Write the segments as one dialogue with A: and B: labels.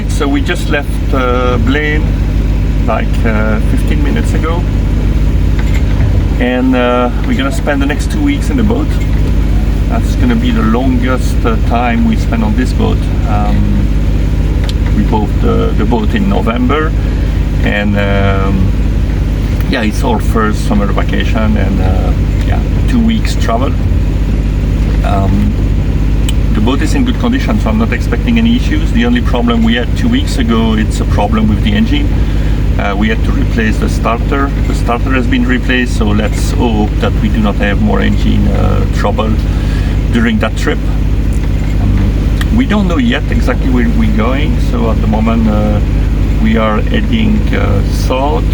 A: Right, so we just left Blaine like 15 minutes ago, and we're gonna spend the next 2 weeks in the boat. That's gonna be the longest time we spend on this boat. We bought the boat in November, and yeah, it's our first summer vacation, and yeah, 2 weeks travel. The boat is in good condition, so I'm not expecting any issues. The only problem we had 2 weeks ago, it's a problem with the engine. We had to replace the starter. The starter has been replaced, so let's hope that we do not have more engine trouble during that trip. We don't know yet exactly where we're going, so at the moment we are heading south.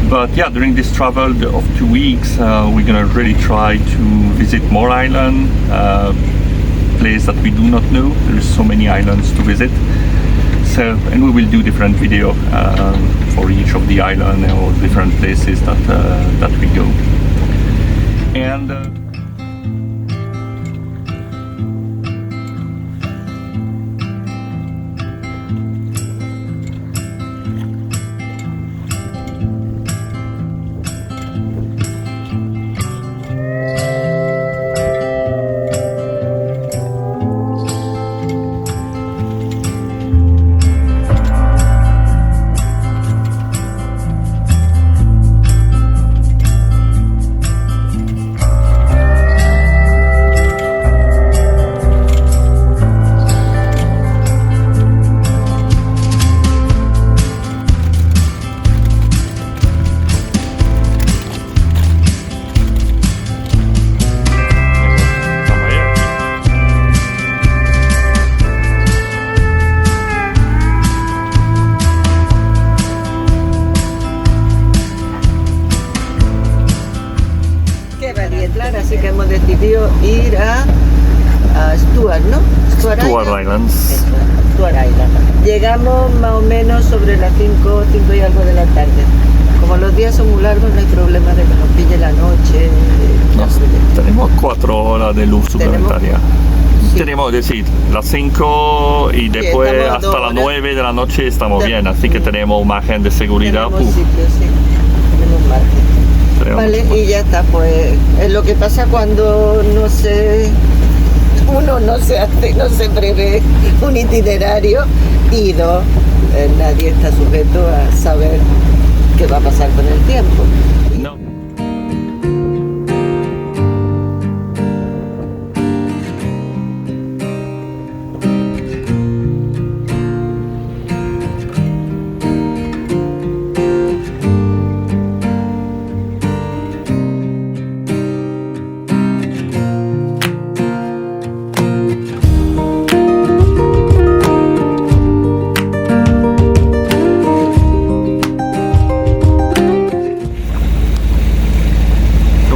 A: But yeah, during this travel of 2 weeks, we're gonna really try to visit more islands, place that we do not know. There's so many islands to visit. So, and we will do different video for each of the island or different places that we go. And
B: así que hemos decidido ir a Stuart, ¿no?
A: Stuart Island.
B: Stuart Island. Llegamos más o menos sobre las 5 y algo de la tarde. Como los días son muy largos, no hay problema de que nos pille la noche.
A: Tenemos 4 horas de luz suplementaria. Tenemos, decir, las 5 y después hasta las 9 de la noche estamos bien, así que tenemos un margen de seguridad.
B: Tenemos sitio, sí. Tenemos margen. Vale, y ya está, pues es lo que pasa cuando uno no se prevé un itinerario, y dos, nadie está sujeto a saber qué va a pasar con el tiempo.
A: No.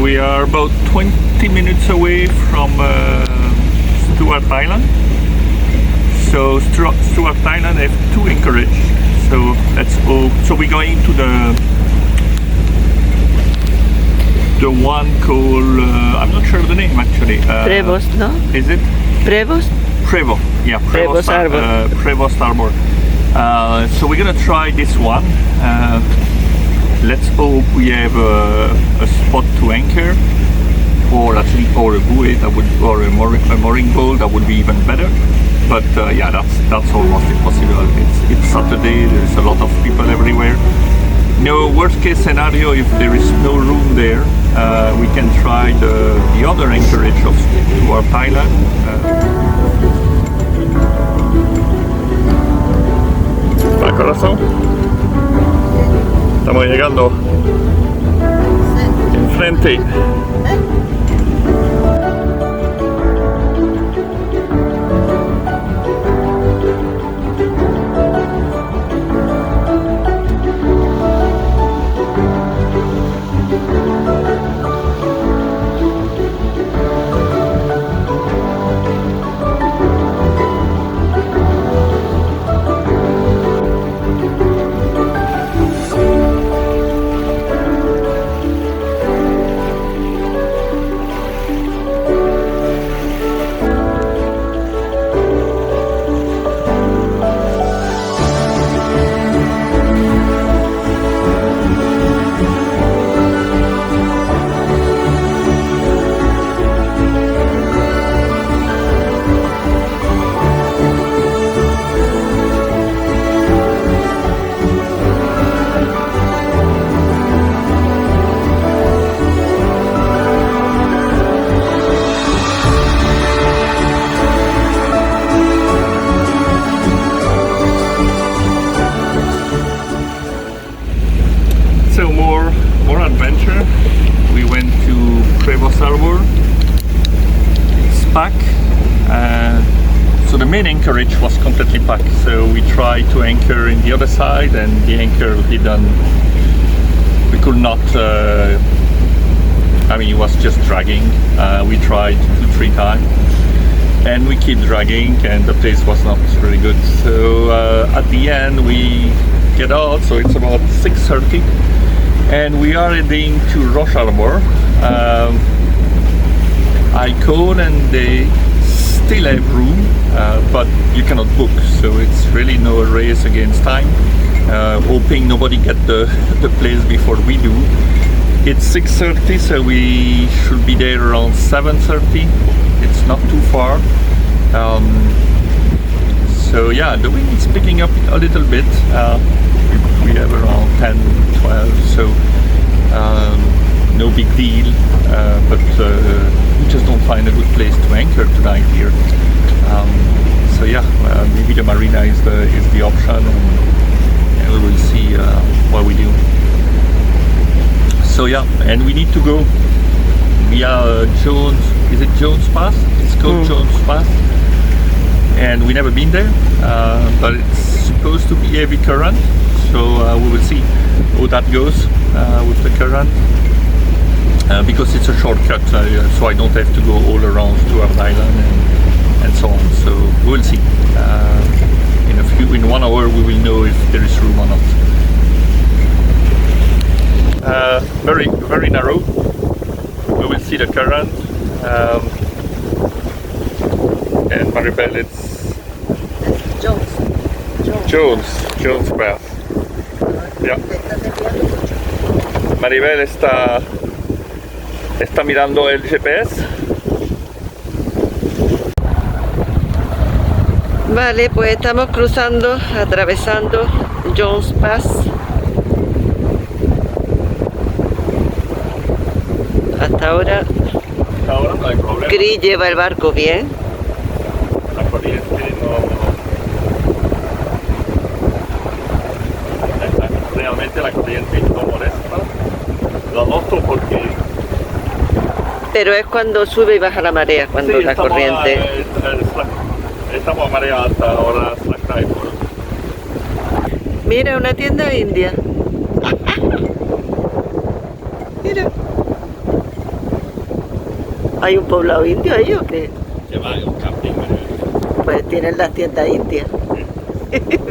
A: We are about 20 minutes away from Stuart Island. So Stuart Island have 2 anchorage. So let's go. So we're going to the one called I'm not sure of the name actually.
B: Prevost, no?
A: Is it?
B: Prevost?
A: Prevost. Yeah,
B: Prevost Harbor.
A: Prevost Harbor. So we're gonna try this one. Let's hope we have a spot to anchor, or a buoy that would, or a mooring pole that would be even better. But yeah, that's almost impossible. It's Saturday. There's a lot of people everywhere. No, worst case scenario, if there is no room there, we can try the other anchorage of Stuart Island. ¿Va, corazón? Estamos llegando enfrente. packed. So the main anchorage was completely packed. So we tried to anchor in the other side, and the anchor didn't. We could not. I mean, it was just dragging. We tried 2-3 times, and we keep dragging, and the place was not really good. So at the end, we get out. So it's about 6:30, and we are heading to Roche Harbor. I called, and they still have room, but you cannot book. So it's really no race against time. Hoping nobody get the place before we do. It's 6:30, so we should be there around 7:30. It's not too far. So yeah, the wind is picking up a little bit. We have around 10, 12, so no big deal. But we just don't find a good place to anchor tonight here. So yeah, maybe the marina is the option, and we will see what we do. So yeah, and we need to go via Jones. Is it Jones Pass? It's called Jones Pass, and we never been there, but it's supposed to be heavy current. So we will see how that goes with the current, because it's a shortcut, so I don't have to go all around Stuart Island and so on. So we will see. In 1 hour we will know if there is room or not. Very, very narrow. We will see the current. And Maribel, it's Jones Path. Yeah. Maribel está mirando el GPS.
B: Vale, pues estamos cruzando, atravesando Jones Pass. Hasta ahora
A: no hay problema.
B: Chris lleva el barco bien.
A: La corriente realmente la corriente no molesta. Lo noto porque...
B: Pero es cuando sube y baja la marea, cuando
A: sí,
B: la corriente...
A: Estamos a marea alta, ahora slack tide.
B: Mira, una tienda india. Mira. ¿Hay un poblado indio ahí o qué?
A: Que va, un camping.
B: Pues tienen las tiendas indias.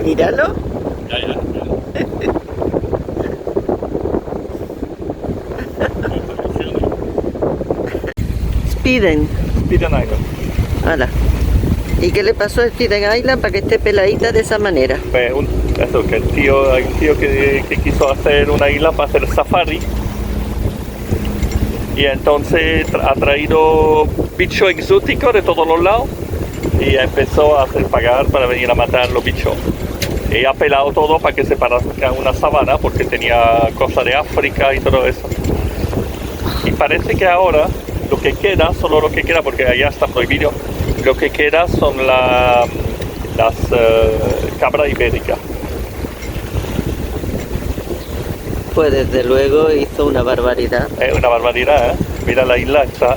B: Míralo.
A: Ya.
B: Spieden
A: Island.
B: Hala. ¿Y qué le pasó a Spieden Island para que esté peladita de esa manera?
A: Pues eso, que hay un tío que quiso hacer una isla para hacer safari. Y entonces ha traído bichos exóticos de todos los lados y empezó a hacer pagar para venir a matar los bichos. Y ha pelado todo para que se parezca una sabana, porque tenía cosas de África y todo eso. Y parece que ahora lo que queda, solo lo que queda, porque allá está prohibido, lo que queda son las cabras ibéricas.
B: Pues desde luego hizo una barbaridad.
A: Es una barbaridad, ¿eh? Mira, la isla está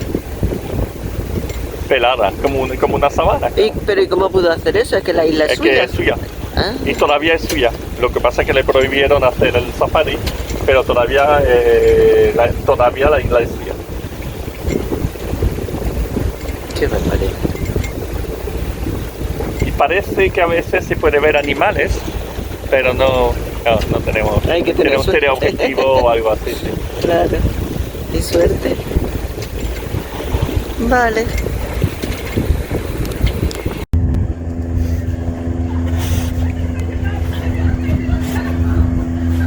A: pelada, como una sabana.
B: ¿Pero y cómo pudo hacer eso? ¿Es que la isla es suya?
A: Que es suya.
B: ¿Ah?
A: Y todavía es suya. Lo que pasa es que le prohibieron hacer el safari, pero todavía la isla es suya.
B: Qué barbaridad.
A: Y parece que a veces se puede ver animales, pero no tenemos.
B: Hay que tener suerte.
A: Teleobjetivo o algo así. Sí.
B: Claro. Y suerte. Vale.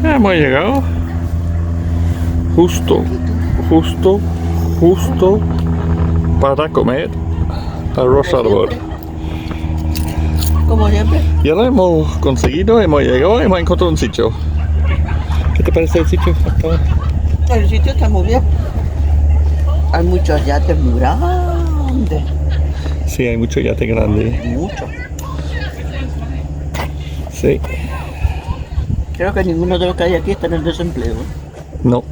A: Hemos llegado justo para comer a Roche Harbor.
B: Como siempre.
A: Y ahora hemos conseguido, hemos llegado, hemos encontrado un sitio. ¿Qué te parece el sitio hasta ahora?
B: El sitio está muy bien. Hay muchos yates muy grandes.
A: Sí, hay muchos yates grandes.
B: Mucho.
A: Sí.
B: Creo que ninguno de los que hay aquí está en el desempleo.
A: No.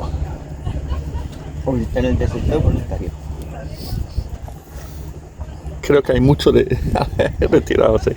B: O está en el desempleo voluntario.
A: creo que hay mucho de retirarse.